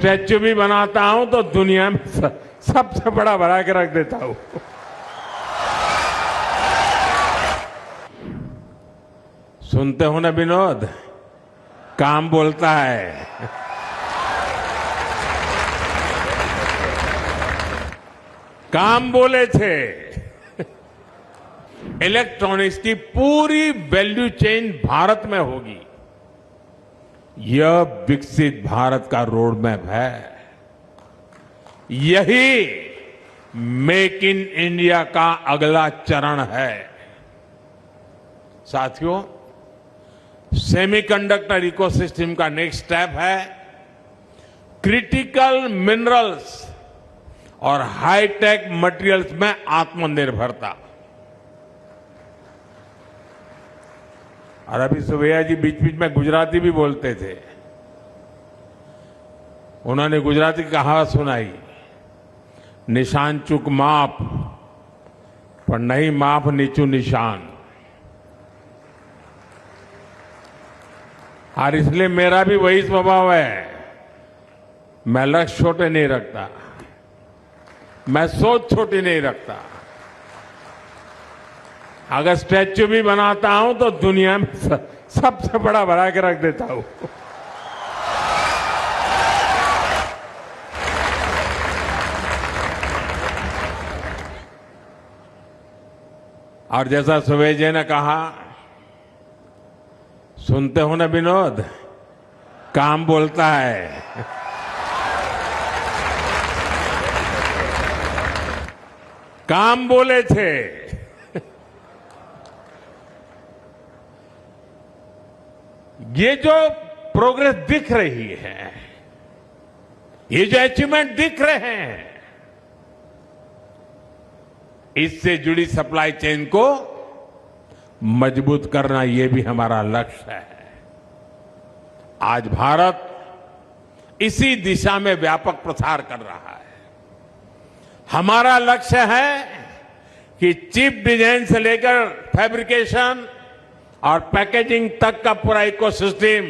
Statue भी बनाता हूं तो दुनिया में सबसे बड़ा बना के रख देता हूं। सुनते हो ना विनोद, काम बोलता है। काम बोले थे। इलेक्ट्रॉनिक्स की पूरी वैल्यू चेन भारत में होगी। यह विकसित भारत का रोड मैप है। यही मेक इन इंडिया का अगला चरण है। साथियों, सेमीकंडक्टर इकोसिस्टम का नेक्स्ट स्टेप है क्रिटिकल मिनरल्स और हाईटेक मटेरियल्स में आत्मनिर्भरता। और अभी सुभैया जी बीच बीच में गुजराती भी बोलते थे। उन्होंने गुजराती कहावत सुनाई, निशान चूक माप पर नहीं माप नीचू निशान। और इसलिए मेरा भी वही स्वभाव है। मैं लक्ष्य छोटे नहीं रखता, मैं सोच छोटी नहीं रखता। अगर स्टैच्यू भी बनाता हूं तो दुनिया में सबसे बड़ा बना के रख देता हूं। और जैसा सुबह जी ने कहा, सुनते हो ना विनोद, काम बोलता है। काम बोले थे। ये जो प्रोग्रेस दिख रही है, ये जो अचीवमेंट दिख रहे हैं, इससे जुड़ी सप्लाई चेन को मजबूत करना, ये भी हमारा लक्ष्य है। आज भारत इसी दिशा में व्यापक प्रसार कर रहा है। हमारा लक्ष्य है कि चिप डिजाइन से लेकर फैब्रिकेशन और पैकेजिंग तक का पूरा इकोसिस्टम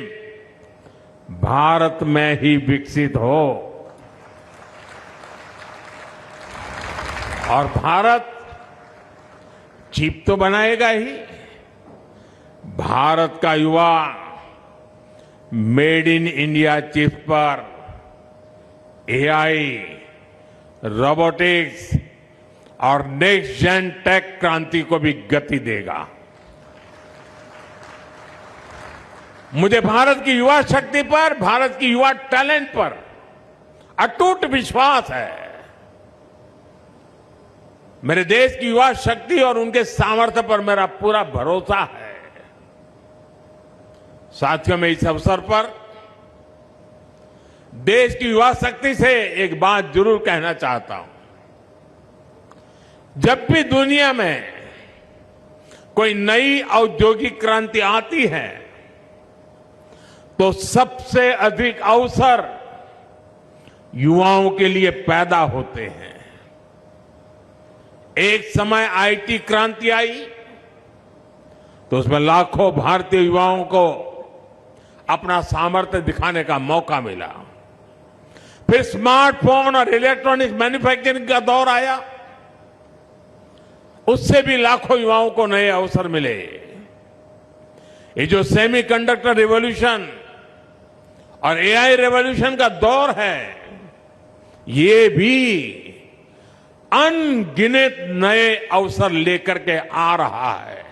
भारत में ही विकसित हो। और भारत चिप तो बनाएगा ही, भारत का युवा मेड इन इंडिया चिप पर एआई, रोबोटिक्स और नेक्स्ट जेन टेक क्रांति को भी गति देगा। मुझे भारत की युवा शक्ति पर, भारत की युवा टैलेंट पर अटूट विश्वास है। मेरे देश की युवा शक्ति और उनके सामर्थ्य पर मेरा पूरा भरोसा है। साथियों, मैं इस अवसर पर देश की युवा शक्ति से एक बात जरूर कहना चाहता हूं। जब भी दुनिया में कोई नई औद्योगिक क्रांति आती है तो सबसे अधिक अवसर युवाओं के लिए पैदा होते हैं। एक समय आईटी क्रांति आई तो उसमें लाखों भारतीय युवाओं को अपना सामर्थ्य दिखाने का मौका मिला। फिर स्मार्टफोन और इलेक्ट्रॉनिक्स मैन्युफैक्चरिंग का दौर आया, उससे भी लाखों युवाओं को नए अवसर मिले। ये जो सेमीकंडक्टर रिवॉल्यूशन और एआई रिवॉल्यूशन का दौर है, ये भी अनगिनत नए अवसर लेकर के आ रहा है।